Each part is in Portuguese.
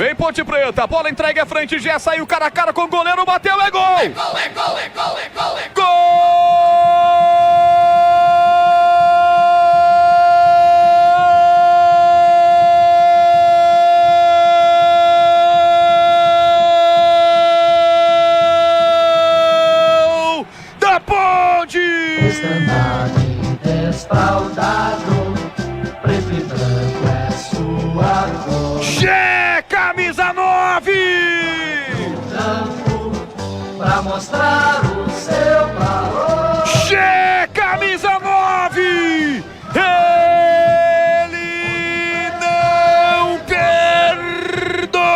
Vem Ponte Preta, bola entregue à frente, já saiu cara a cara com o goleiro, bateu, é gol! É gol, é gol, é gol, é gol, é gol! Gol da Ponte! Desfraldado, preto e branco é sua cor. Che, camisa 9! Branco, pra mostrar o seu valor. Che, camisa 9! Ele não perdoa!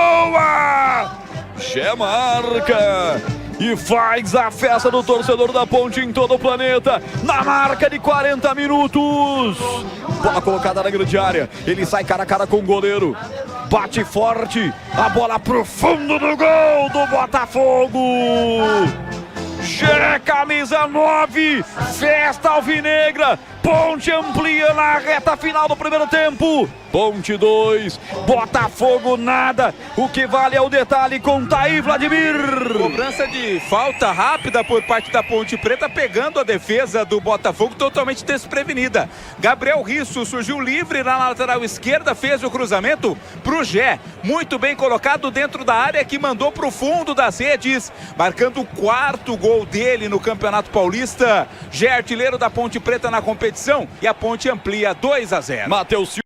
Che marca e faz a festa do torcedor da Ponte em todo o planeta, na marca de 40 minutos. Bola colocada na grande área, ele sai cara a cara com o goleiro, bate forte, a bola pro fundo do gol do Botafogo. Che, camisa 9, festa alvinegra, Ponte amplia na reta final do primeiro tempo. Ponte 2, Botafogo nada. O que vale é o detalhe com Thaí Vladimir. Cobrança de falta rápida por parte da Ponte Preta, pegando a defesa do Botafogo totalmente desprevenida. Gabriel Risso surgiu livre na lateral esquerda, fez o cruzamento pro Gé. Muito bem colocado dentro da área, que mandou pro fundo das redes, marcando o 4º gol dele no Campeonato Paulista. Gé, artilheiro da Ponte Preta na competição, e a Ponte amplia 2-0. Matheus